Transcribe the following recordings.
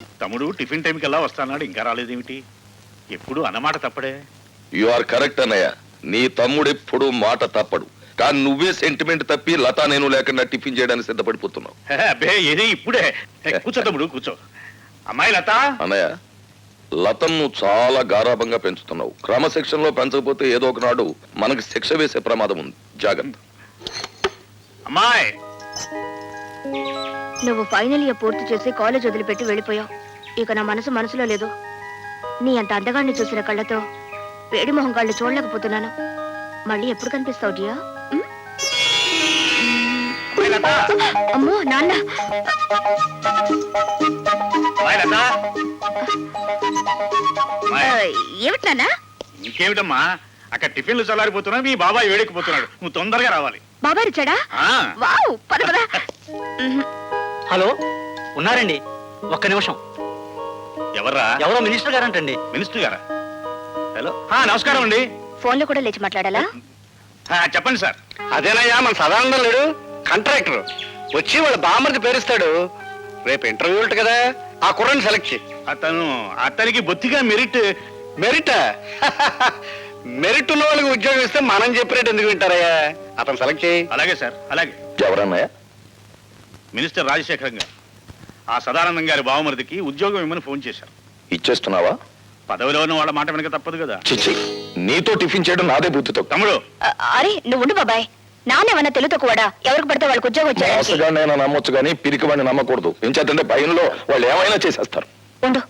తమ్ముడు టిఫిన్ టైంకి ఎలా వస్తాన్నాడు, ఇంకా రాలేదేమిటి? ఎప్పుడు అన్నమాట తప్పడే. యు ఆర్ కరెక్ట్ అన్నయ్య. నీ తమ్ముడు ఎప్పుడు మాట తప్పడు. కానీ నువ్వే సెంటిమెంట్ తప్పి లతా నేను లేకుండా టిఫిన్ చేయడానికి సిద్ధపడిపోతున్నావు. అబ్బే ఏది ఇప్పుడే. కూర్చో తమ్ముడు కూర్చో. అమ్మాయి లత. అన్నయ్య, లతను నువ్వు చాలా గారాభంగా పెంచుతున్నావు. క్రమశిక్షణలో పెంచకపోతే ఏదో ఒకనాడు మనకి శిక్ష వేసే ప్రమాదం ఉంది. జాగ్రత్త. అమ్మాయి, నువ్వు ఫైనల్ ఇయర్ పూర్తి చేసి కాలేజ్ వదిలిపెట్టి వెళ్ళిపోయావు. ఇక నా మనసులో లేదు. నీ అంత అందగాన్ని చూసిన కళ్ళతో వేడి మొహం కళ్ళు చూడలేకపోతున్నాను. మళ్ళీ ఎప్పుడు కనిపిస్తావు డియా? అమ్మో నాన్న. ఏమిటి నాన్న? ఇంకేమిటమ్మా, అక్కడ టిఫిన్లు చల్లారిపోతున్నా, మీ బాబాయ్ వేడెక్కిపోతున్నాడు. నువ్వు తొందరగా రావాలి. బాబాయ్ వచ్చాడా? వావ్, పద పద. హలో, ఉన్నారండి? ఒక్క నిమిషం. ఎవర్రా? ఎవరో మినిస్టర్ గారంటండి. మినిస్టర్ గారా? హలో, నమస్కారం అండి. ఫోన్ లో కూడా లేచి మాట్లాడాలా? చెప్పండి సార్. అదేనయ్యా మన సదానందం లేడు, కాంట్రాక్టర్ వచ్చి వాళ్ళ బామ్మర్ది పేరుస్తాడు. రేపు ఇంటర్వ్యూ ఉంటుంది కదా, ఆ కుర్రని సెలెక్ట్ చేయి. అతనికి బొత్తిగా మెరిట్. మెరిట్ మెరిట్ ఉన్న వాళ్ళకి ఉద్యోగం ఇస్తే మనం చెప్పినట్టు ఎందుకు వింటారయ్యా? అతను సెలెక్ట్ చేయి. అలాగే సార్, అలాగే. ఎవరన్నయ్య? మినిస్టర్ రాజశేఖరం గారు ఆ సదానందం గారి బావమరిదికి ఉద్యోగం ఇమ్మని ఫోన్ చేశారు. ఇచ్చేస్తున్నావా? పదవిలో ఉన్న వాళ్ళ మాట వెనక తప్పదు కదా. చిచ్చి, నీతో టిఫిన్ చేయడం నాదే బుద్ధితో. తమ్ముడు, అరే నువ్వు ఉండు బాబాయ్. నానేమన్నా తెలుతో కూడా ఎవరికి పడితే వాళ్ళకి ఉద్యోగం వచ్చాడు. నేను నమ్మొచ్చు కానీ పిరికి వాడిని నమ్మకూడదు. ఏం చేద్దంటే భయంలో వాళ్ళు ఏమైనా చేసేస్తారు. ఉండు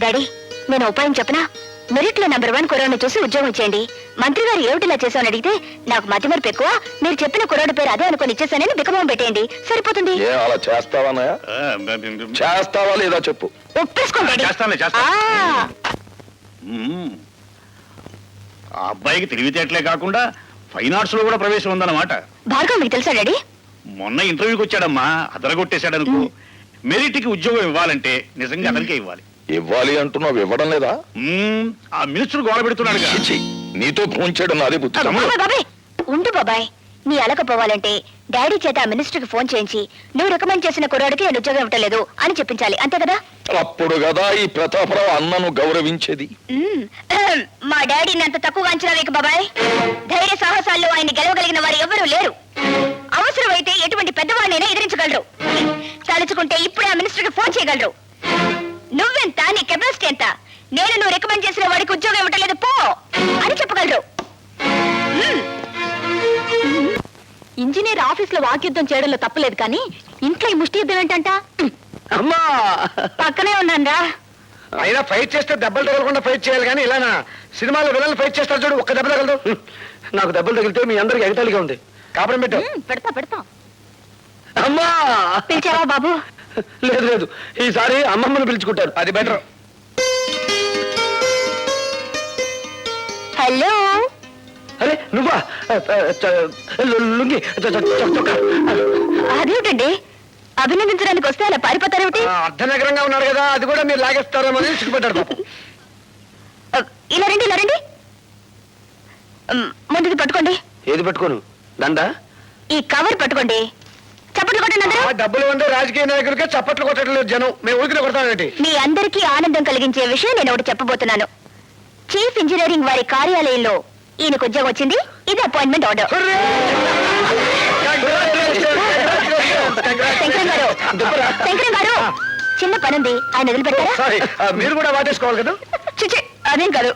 డాడీ, నేను ఉపాయం చెప్పనా? మెరిట్ లో నెంబర్ 1 కుర్రాడిని చూసి ఉద్యోగం ఇచ్చేయండి. మంత్రి గారు ఏమిటిలా చేశామని అడిగితే నాకు మతి మరపు ఎక్కువ, మీరు చెప్పిన కుర్రాడి పేరు అదే అనుకుని ఇచ్చేసానని బికమం పెట్టేయండి, సరిపోతుంది. అలా చేస్తావా? చేస్తావా లేదా చెప్పు. ఒప్పేసుకోండి. చేస్తానులే, చేస్తాను. ఆ అబ్బాయికి తెలివితేటలే కాకుండా ఫైన్ ఆర్ట్స్ లో కూడా ప్రవేశం ఉందన్నమాట. భార్గవ్ మీకు తెలుసా డాడీ? మొన్న ఇంటర్వ్యూకి వచ్చాడమ్మా, అదరగొట్టేశాడు అనుకో. మెరిట్ కి ఉద్యోగం ఇవ్వాలంటే నిజంగా అతనికే ఇవ్వాలి. ఇవ్వాలి అంటున్నావు, ఇవ్వడం లేదా? ఆ మినిస్టర్ గోడ పెడుతున్నాడు. నీతో ఫోన్ చేయడం నాదే బుద్ధి. బాబాయ్ ఉండు బాబాయ్, నీ అలకపోవాలంటే డాడీ చేత ఆ మినిస్టర్ కి ఫోన్ చేయించి నువ్వు రికమెండ్ చేసిన కుర్రాడికి నేను ఉద్యోగం ఇవ్వట్లేదు అని చెప్పించాలి, అంతే కదా? అప్పుడు కదా ఈ ప్రతాపరావు అన్నను గౌరవించేది. మా డాడీని అంత తక్కువగా అంచనా వేయకు బాబాయ్. ధైర్య సాహసాల్లో ఆయన గెలవగలిగిన వారు ఎవరూ లేరు. అవసరమైతే ఎటువంటి పెద్దవాడినైనా ఎదిరించగలరు. తలుచుకుంటే ఇప్పుడే ఆ మినిస్టర్ కి ఫోన్ చేయగలరు. నువ్వెంత, నీ కెపాసిటీ ఎంత, నేను నువ్వు రికమెండ్ చేసిన వాడికి ఉద్యోగం ఇవ్వట్లేదు పో అని చెప్పగలరు. ఇంజనీర్ ఆఫీస్ లో వాక్యుద్ధం చేయడంలో తప్పలేదు, కానీ ఇంట్లో ఈ ముష్టి యుద్ధం ఏంటంట? అమ్మా పక్కనే ఉన్నారా? అయినా ఫైట్ చేస్తే దెబ్బలు తగలకుండా ఫైట్ చేయాలి కానీ ఇలానా? సినిమాలో విలన్లు ఫైట్ చేస్తారు చూడు, ఒక్క దెబ్బ తగలదు. నాకు దెబ్బలు తగిలితే మీ అందరికి ఎగతాళిగా ఉంది. కాపురం పెట్టు. పెడతా. అమ్మా పిలిచావా బాబు? లేదు లేదు, ఈసారి అమ్మమ్మను పిలుచుకుంటారు, అది బెటర్. హలో. అరే నువ్వా? లుంగి అదేమిటండి, అభినందించడానికి వస్తే అలా పారిపోతారేమిటి? అర్ధనగరంగా ఉన్నారు కదా, అది కూడా మీరు లాగేస్తారేమో అని సిగ్గుపడ్డారు పాపం. ఇలా రండి. ముందుది పట్టుకోండి. ఏది పట్టుకోను? దండ? ఈ కవర్ పట్టుకోండి. చప్పట్లు కొట్టండి అందరూ. డబ్బులు ఉండే రాజకీయ నాయకులకే చప్పట్లు కొట్టట్లేదు జనం, మేము ఊరికి కొడతామేంటి? మీ అందరికీ ఆనందం కలిగించే విషయం నేను ఒకటి చెప్పబోతున్నాను. చీఫ్ ఇంజనీరింగ్ వారి కార్యాలయంలో ఈయనకు ఉద్యోగం వచ్చింది. ఇది అపాయింట్మెంట్ ఆర్డర్. శంకరం గారు, చిన్న పనుంది, ఆయన వదిలిపెట్టారా? మీరు కూడా వాటేసుకోవాలి కదా? చిచి, అదేం కాదు.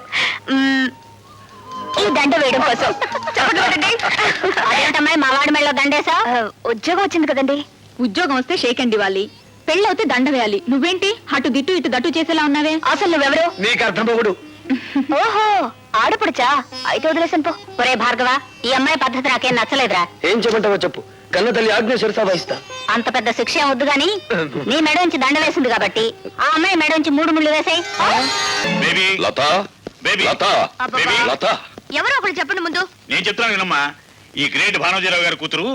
ఈ దండ వేయడం కోసం. అదేంటమ్మాయి మా వాడి మెళ్ళలో దండేసా? ఉద్యోగం వచ్చింది కదండి. ఉద్యోగం వస్తే షేక్ అండ్ ఇవ్వాలి, పెళ్ళవుతే దండ వేయాలి. నువ్వేంటి అటు దిట్టు ఇటు దట్టు చేసేలా ఉన్నావే? అసలు నువ్వెవరు? నీకు అర్థం పోగుడు. ఓహో, ఆడపడుచా? అయితే వదిలేసాను పో. ఒరే భార్గవ, ఈ అమ్మాయి పద్ధతి నాకేం నచ్చలేదురా. ఏం చెప్పంటావో చెప్పు, కన్న తల్లి ఆజ్ఞ శిరసా వహిస్తా. అంత పెద్ద శిక్ష ఏం వద్దు గాని నీ మెడ నుంచి దండ వేసింది కాబట్టి ఆ అమ్మాయి మెడ నుంచి 3 ముళ్ళు వేసాయి. ఎవరో ఒకరు చెప్పండి ముందు. నేను చెప్తున్నాను వినమ్మా. ఈ గ్రేట్ భానోజీరావు గారి కూతురు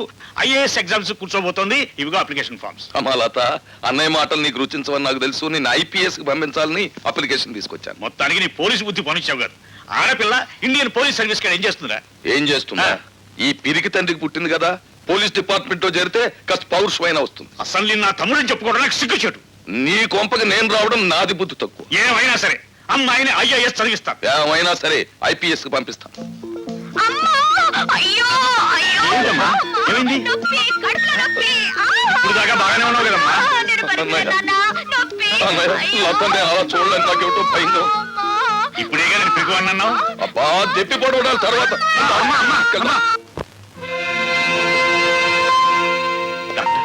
ఐఏఎస్ ఎగ్జామ్స్ కూర్చోబోతోంది. ఇవిగో అప్లికేషన్ ఫార్మ్స్. లత, అన్నయ్య మాటలు నీకు రుచించవని నాకు తెలుసు. నేను ఐపీఎస్ కి పంపించాలని అప్లికేషన్ తీసుకొచ్చాను. మొత్తానికి నీ పోలీసు బుద్ధి పనిచ్చావు గారు. ఆడపిల్ల ఇండియన్ పోలీస్ సర్వీస్ ఏం చేస్తుందా? ఏం చేస్తుందా? ఈ పిరికి తండ్రికి పుట్టింది కదా, పోలీస్ డిపార్ట్మెంట్ లో చేరితే కాస్త పౌరుషమైన వస్తుంది. అసలు నా తమ్ముడిని చెప్పుకోవడం నాకు సిగ్గుచేటు. నీ కొంపకి నేను రావడం నాది బుద్ధి తక్కువ. ఏమైనా సరే అమ్మాయిని ఐఏఎస్ చదివిస్తాను. ఏమైనా సరే ఐపీఎస్ కి పంపిస్తాను. అమ్మా! అయ్యో! అయ్యో! ఏంటమ్మా? ఏమైంది? నొప్పి, కడుపులో నొప్పి. ఆ! ఇప్పుడు దాకా బాగానే ఉన్నావు కదమ్మా. ఆ, నేను పడిపోయాను, నాన్న. నొప్పి. అన్నయ్య, అయ్యో! లతనే అలా చూడలేక నాకేమిటో భయంగా ఉంది. అమ్మా! ఇప్పుడేగా నేను పిగువాడిని అన్నావు. అబ్బా దెప్పి పడవడాలి తర్వాత. Doctor,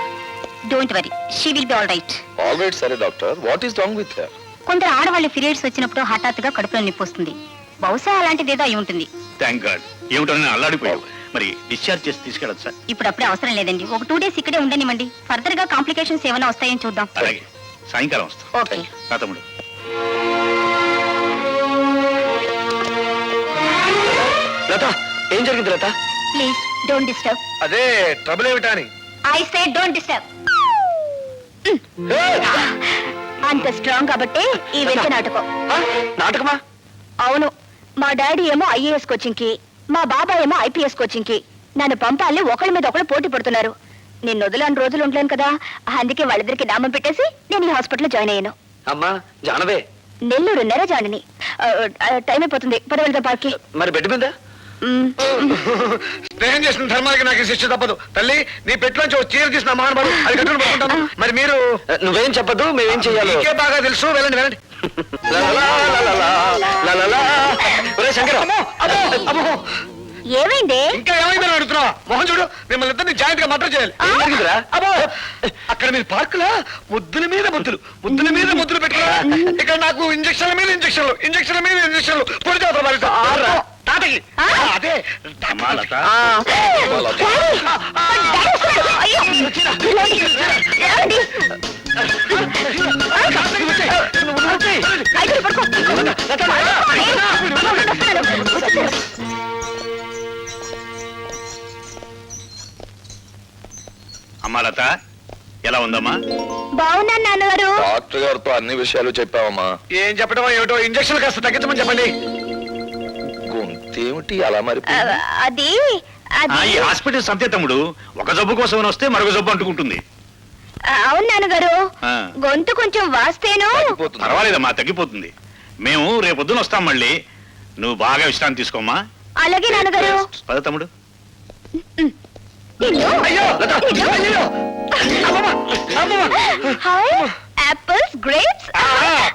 don't worry, she will be all right. Alright సరే doctor, what is wrong with her? కొందరు ఆడవాళ్ళ పీరియడ్స్ వచ్చినప్పుడు హఠాత్తుగా కడుపులో నొప్పి వస్తుంది. బహుశా అలాంటిదేదో అయి ఉంటుంది. Thank God. ఏమిటో నేను అల్లాడిపోయావు. మరి డిశ్చార్జ్ చేసి తీసుకెళ్ళచ్చు సార్. ఇప్పుడు అప్పుడే అవసరం లేదండి, ఒక 2 days ఇక్కడే ఉండనివ్వండి. ఫర్దర్ గా కాంప్లికేషన్స్ ఏమైనా వస్తాయని చూద్దాం. అలాగే సాయంకాలం వస్తా. ఓకే. రా తమ్ముడు. లత ఏం జరిగింది లత? Please don't disturb. అదే ట్రబుల్ ఏమిటా అని. I say don't disturb. అంత స్ట్రాంగ్ కాబట్టి ఈ వెంట నాటకం. ఆ? నాటకమా? అవును, మా డాడీ ఏమో ఐఏఎస్ కోచింగ్ కి, మా బాబాయ్ ఏమో ఐపీఎస్ కోచింగ్ కి. నన్ను పంపాలని ఒకళ్ళ మీద ఒకళ్ళు పోటీ పడుతున్నారు. నేను వదలని రోజులు ఉండలేను కదా, అందుకే వాళ్ళిద్దరికి నామం పెట్టేసి నేను ఈ హాస్పిటల్లో జాయిన్ అయ్యాను. అమ్మా జానవే, నెల్లూరు నెరజాడిని. టైం అయిపోతుంది, పదవెళ్తా పార్కి. మరి బెడ్ మీద స్నేహం చేసిన ధర్మానికి నాకు శిక్ష తప్పదు. తల్లి నీ పెట్టులోంచి ఒక చీర తీసిన మహానుభావుడు అది కట్టుకుని పడుకుంటాను. మరి మీరు నువ్వేం చెప్పదు, మేమేం చెయ్యాలి నీకే బాగా తెలుసు. వెళ్ళండి వెళ్ళండి. శంకర ఏమైంది? ఇంకా ఏమైందని అడుగుతున్నావా? మోహన్ చూడు, మిమ్మల్ని ఇద్దరిని జాయింట్ గా మటర్ చేయాలి. ఏం జరిగిందిరా? అబ్బో అక్కడ మీరు పార్కులా ముద్దుల మీద ముద్దులు, ముద్దుల మీద ముద్దులు పెట్టుకున్నా. ఇక్కడ నాకు ఇంజక్షన్ల మీద ఇంజక్షన్లు, ఇంజక్షన్ల మీద ఇంజక్షన్లు పొడి చేస్తారు. తాతకి అదే అమ్మా లత, అయ్యో! ఏమండి? అయితే పడుకో. అమ్మా లత ఎలా ఉందమ్మా? బాగున్నాను నాన్నగారు. డాక్టర్ గారితో అన్ని విషయాలు చెప్పావమ్మా. ఏం చెప్పడం ఏమిటో, ఇంజక్షన్ కాస్త తగ్గించమని చెప్పండి. గొంతేమిటి అలా మరి? అది ఆ, అది ఈ హాస్పిటల్ సంతే తమ్ముడు. ఒక జబ్బు కోసం వస్తే మరొక జబ్బు అంటుకుంటుంది. అవును నాన్నగారు, ఆ. గొంతు కొంచెం వాస్తేను. పర్వాలేదమ్మా, తగ్గిపోతుంది. మేము రేపొద్దున వస్తాం మళ్ళీ. నువ్వు బాగా విశ్రాంతి తీసుకోమ్మా. అలాగే నాన్నగారు. పద తమ్ముడు. అయ్యో లత, అయ్యో హాయ్ యాపిల్స్, గ్రేప్స్.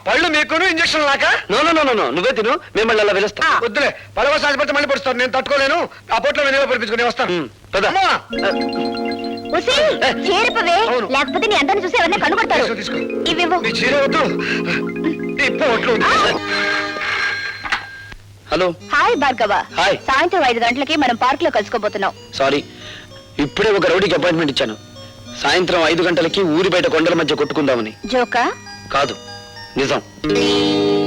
పళ్ళు మీకును ఇంజక్షన్ లాక. నో నో నో నో, నువ్వే తిను, మిమ్మల్ని అలా పిలుస్తా. వద్దులే, పదవ సాధ్యపడితే మళ్ళీ పడుస్తాను. నేను తట్టుకోలేను. ఆ పొట్లో నేను పడిపించుకుని వస్తాను. అమ్మా! ఉసి చేరిపోవే, అవును. లేకపోతే నీ అందరిని చూసి ఎవరిని కనుగొడతారు. తీసుకో, తీసుకో. ఇవివ్వు. నీ చీర వద్దు, ఈ పొట్లు వద్దు. Hello hi Bhargava. హాయ్. సాయంత్రం 5 గంటలకి మనం పార్క్ లో కలుసుకోబోతున్నాం. సారీ, ఇప్పుడే ఒక రౌడీకి అపాయింట్మెంట్ ఇచ్చాను. సాయంత్రం 5 గంటలకి ఊరి బయట కొండల మధ్య కొట్టుకుందామని. జోకా? కాదు, నిజం.